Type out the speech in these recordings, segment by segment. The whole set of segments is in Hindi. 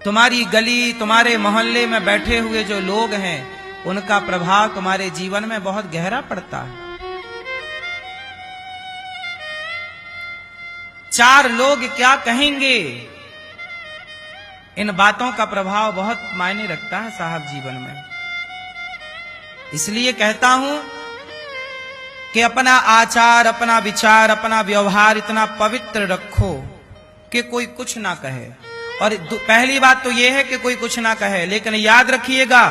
तुम्हारी गली, तुम्हारे मोहल्ले में बैठे हुए जो लोग हैं, उनका प्रभाव तुम्हारे जीवन में बहुत गहरा पड़ता है। 4 लोग क्या कहेंगे, इन बातों का प्रभाव बहुत मायने रखता है साहब जीवन में। इसलिए कहता हूं कि अपना आचार, अपना विचार, अपना व्यवहार इतना पवित्र रखो कि कोई कुछ ना कहे। और पहली बात तो यह है कि कोई कुछ ना कहे, लेकिन याद रखिएगा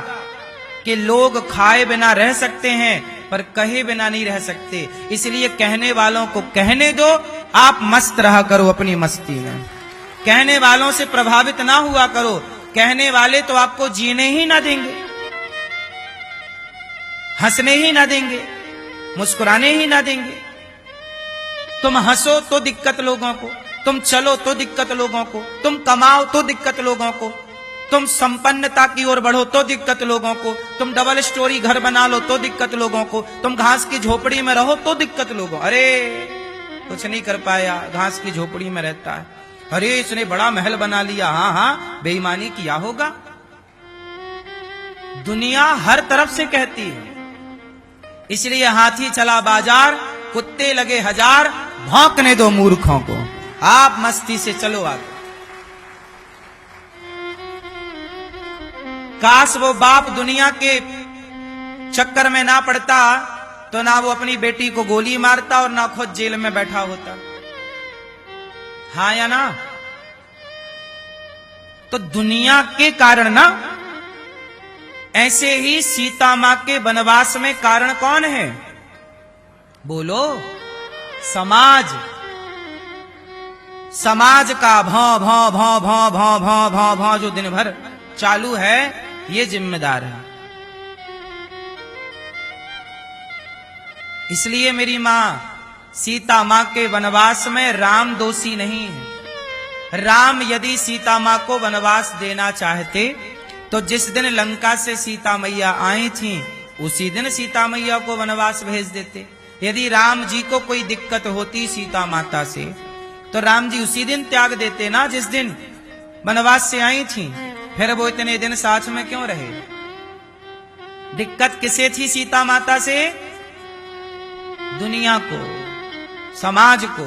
कि लोग खाए बिना रह सकते हैं पर कहे बिना नहीं रह सकते। इसलिए कहने वालों को कहने दो, आप मस्त रहा करो अपनी मस्ती में। कहने वालों से प्रभावित ना हुआ करो। कहने वाले तो आपको जीने ही ना देंगे, हंसने ही ना देंगे, मुस्कुराने ही ना देंगे। तुम हंसो तो दिक्कत लोगों को, तुम चलो तो दिक्कत लोगों को, तुम कमाओ तो दिक्कत लोगों को, तुम संपन्नता की ओर बढ़ो तो दिक्कत लोगों को, तुम डबल स्टोरी घर बना लो तो दिक्कत लोगों को, तुम घास की झोपड़ी में रहो तो दिक्कत लोगों। अरे कुछ नहीं कर पाया, घास की झोपड़ी में रहता है। अरे इसने बड़ा महल बना लिया, हाँ हाँ बेईमानी किया होगा। दुनिया हर तरफ से कहती है। इसलिए हाथी चला बाजार, कुत्ते लगे हजार, भौंकने दो मूर्खों को। आप मस्ती से चलो आगे। काश वो बाप दुनिया के चक्कर में ना पड़ता तो ना वो अपनी बेटी को गोली मारता और ना खुद जेल में बैठा होता। हाँ या ना? तो दुनिया के कारण ना, ऐसे ही सीता मां के वनवास में कारण कौन है? बोलो, समाज। समाज का भौं भौं भौं भौं भौं भौं भौं भौं जो दिन भर चालू है, ये जिम्मेदार है। इसलिए मेरी मां सीता मां के वनवास में राम दोषी नहीं है। राम यदि सीता मां को वनवास देना चाहते तो जिस दिन लंका से सीता मैया आई थी उसी दिन सीता मैया को वनवास भेज देते। यदि राम जी को कोई दिक्कत होती सीता माता से तो राम जी उसी दिन त्याग देते ना जिस दिन वनवास से आई थी। फिर वो इतने दिन साथ में क्यों रहे? दिक्कत किसे थी सीता माता से? दुनिया को, समाज को।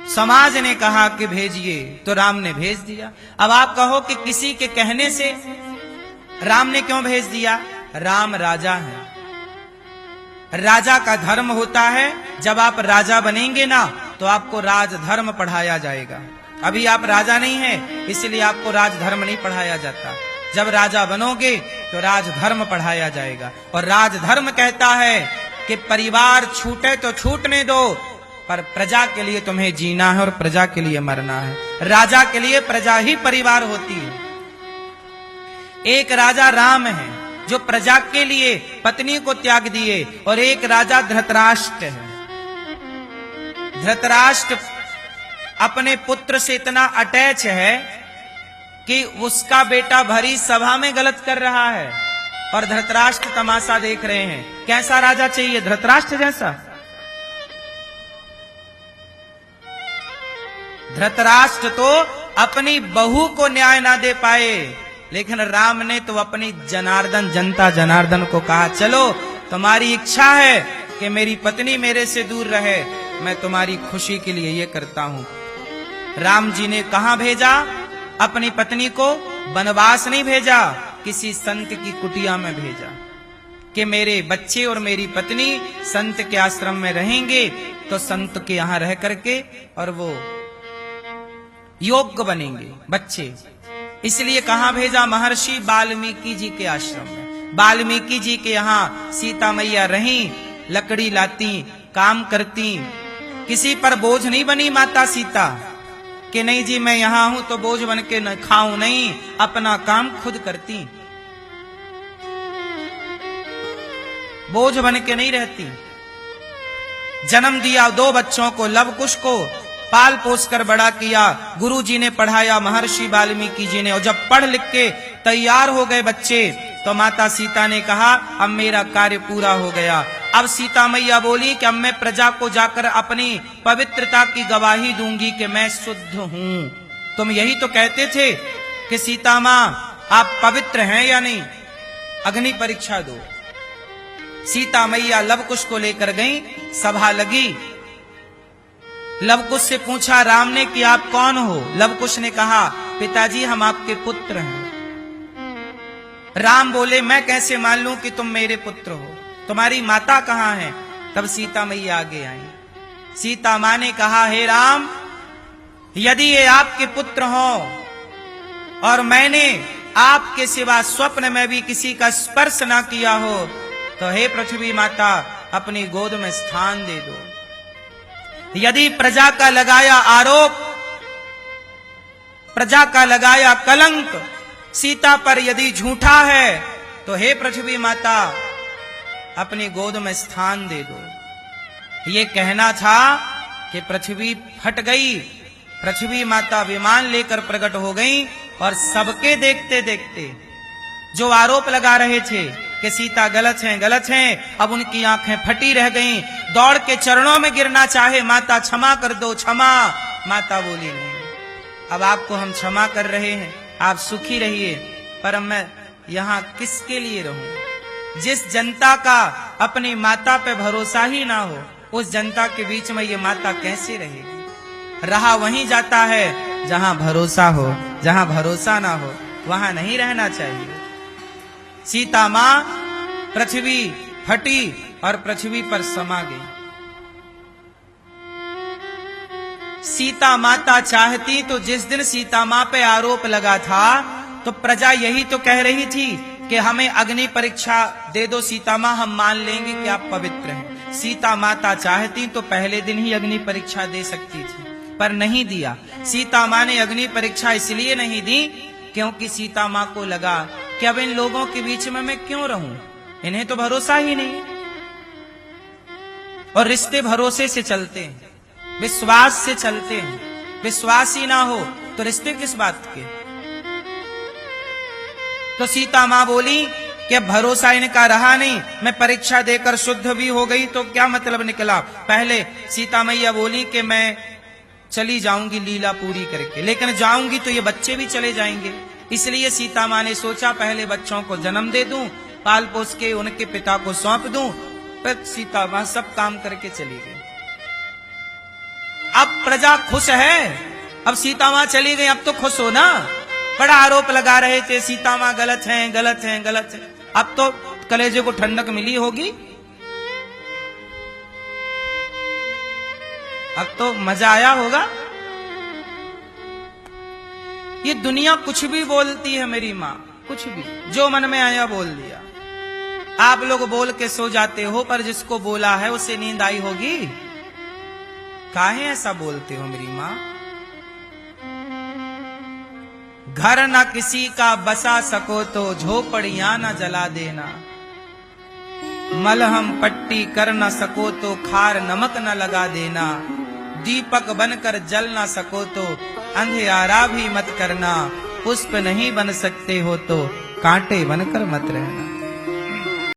समाज ने कहा कि भेजिए तो राम ने भेज दिया। अब आप कहो कि किसी के कहने से राम ने क्यों भेज दिया? राम राजा है। राजा का धर्म होता है, जब आप राजा बनेंगे ना तो आपको राजधर्म पढ़ाया जाएगा। अभी आप राजा नहीं हैं, इसलिए आपको राजधर्म नहीं पढ़ाया जाता। जब राजा बनोगे तो राजधर्म पढ़ाया जाएगा। और राजधर्म कहता है कि परिवार छूटे तो छूटने दो, पर प्रजा के लिए तुम्हें जीना है और प्रजा के लिए मरना है। राजा के लिए प्रजा ही परिवार होती है। एक राजा राम है जो प्रजा के लिए पत्नी को त्याग दिए, और एक राजा धृतराष्ट्र है। धृतराष्ट्र अपने पुत्र से इतना अटैच है कि उसका बेटा भरी सभा में गलत कर रहा है और धृतराष्ट्र तमाशा देख रहे हैं। कैसा राजा चाहिए? धृतराष्ट्र जैसा। धृतराष्ट्र तो अपनी बहू को न्याय ना दे पाए, लेकिन राम ने तो अपनी जनार्दन, जनता जनार्दन को कहा, चलो तुम्हारी इच्छा है कि मेरी पत्नी मेरे से दूर रहे, मैं तुम्हारी खुशी के लिए ये करता हूं। राम जी ने कहां भेजा अपनी पत्नी को? वनवास नहीं भेजा, किसी संत की कुटिया में भेजा कि मेरे बच्चे और मेरी पत्नी संत के आश्रम में रहेंगे तो संत के यहां रह करके और वो योग्य बनेंगे बच्चे। इसलिए कहां भेजा? महर्षि वाल्मीकि जी के आश्रम में। वाल्मीकि जी के यहां सीता मैया रहीं, लकड़ी लाती, काम करती, किसी पर बोझ नहीं बनी माता सीता कि नहीं जी मैं यहां हूं तो बोझ बन के न खाऊं, नहीं, अपना काम खुद करती, बोझ बन के नहीं रहती। जन्म दिया 2 बच्चों को, लव कुश को पाल पोस कर बड़ा किया, गुरु जी ने पढ़ाया, महर्षि वाल्मीकि जी ने। और जब पढ़ लिख के तैयार हो गए बच्चे तो माता सीता ने कहा अब मेरा कार्य पूरा हो गया। अब सीता मैया बोली कि अब मैं प्रजा को जाकर अपनी पवित्रता की गवाही दूंगी कि मैं शुद्ध हूं। तुम यही तो कहते थे कि सीता मां आप पवित्र हैं या नहीं, अग्नि परीक्षा दो। सीता मैया लवकुश को लेकर गई, सभा लगी। लवकुश से पूछा राम ने कि आप कौन हो? लवकुश ने कहा पिताजी हम आपके पुत्र हैं। राम बोले मैं कैसे मान लूं कि तुम मेरे पुत्र हो, तुम्हारी माता कहां है? तब सीता मैया आगे आई। सीता मां ने कहा हे राम, यदि ये आपके पुत्र हो और मैंने आपके सिवा स्वप्न में भी किसी का स्पर्श ना किया हो, तो हे पृथ्वी माता अपनी गोद में स्थान दे दो। यदि प्रजा का लगाया आरोप, प्रजा का लगाया कलंक सीता पर यदि झूठा है, तो हे पृथ्वी माता अपनी गोद में स्थान दे दो। ये कहना था कि पृथ्वी फट गई। पृथ्वी माता विमान लेकर प्रकट हो गई और सबके देखते देखते जो आरोप लगा रहे थे कि सीता गलत हैं, अब उनकी आंखें फटी रह गईं। दौड़ के चरणों में गिरना चाहे, माता क्षमा कर दो, क्षमा। माता बोली नहीं, अब आपको हम क्षमा कर रहे हैं, आप सुखी रहिए, पर मैं यहां किसके लिए रहूं? जिस जनता का अपनी माता पे भरोसा ही ना हो, उस जनता के बीच में ये माता कैसे रहेगी? रहा वहीं जाता है जहां भरोसा हो, जहां भरोसा ना हो वहां नहीं रहना चाहिए। सीता मां पृथ्वी फटी और पृथ्वी पर समा गई। सीता माता चाहती तो जिस दिन सीता मां पे आरोप लगा था तो प्रजा यही तो कह रही थी कि हमें अग्नि परीक्षा दे दो सीता मां, हम मान लेंगे कि आप पवित्र हैं। सीता माता चाहती तो पहले दिन ही अग्नि परीक्षा दे सकती थी, पर नहीं दिया। सीता मां ने अग्नि परीक्षा इसलिए नहीं दी क्योंकि सीता मां को लगा कि अब इन लोगों के बीच में मैं क्यों रहूं, इन्हें तो भरोसा ही नहीं। और रिश्ते भरोसे से चलते हैं, विश्वास से चलते हैं। विश्वास ही ना हो तो रिश्ते किस बात के? तो सीता मां बोली कि अब भरोसा इनका रहा नहीं, मैं परीक्षा देकर शुद्ध भी हो गई तो क्या मतलब निकला। पहले सीता मैया बोली कि मैं चली जाऊंगी लीला पूरी करके, लेकिन जाऊंगी तो ये बच्चे भी चले जाएंगे। इसलिए सीता मां ने सोचा पहले बच्चों को जन्म दे दूं, पाल पोस के उनके पिता को सौंप दूं। फिर सीता मां सब काम करके चली गई। अब प्रजा खुश है, अब सीता मां चली गई, अब तो खुश हो ना। बड़ा आरोप लगा रहे थे सीता मां गलत हैं, गलत हैं, गलत हैं। अब तो कलेजे को ठंडक मिली होगी, अब तो मजा आया होगा। ये दुनिया कुछ भी बोलती है मेरी मां, कुछ भी जो मन में आया बोल दिया। आप लोग बोल के सो जाते हो, पर जिसको बोला है उसे नींद आई होगी। काहे ऐसा बोलते हो मेरी मां? घर न किसी का बसा सको तो झोपड़ियां न जला देना, मलहम पट्टी कर न सको तो खार नमक न लगा देना, दीपक बनकर जल न सको तो अंधियारा भी मत करना, पुष्प नहीं बन सकते हो तो कांटे बनकर मत रहना।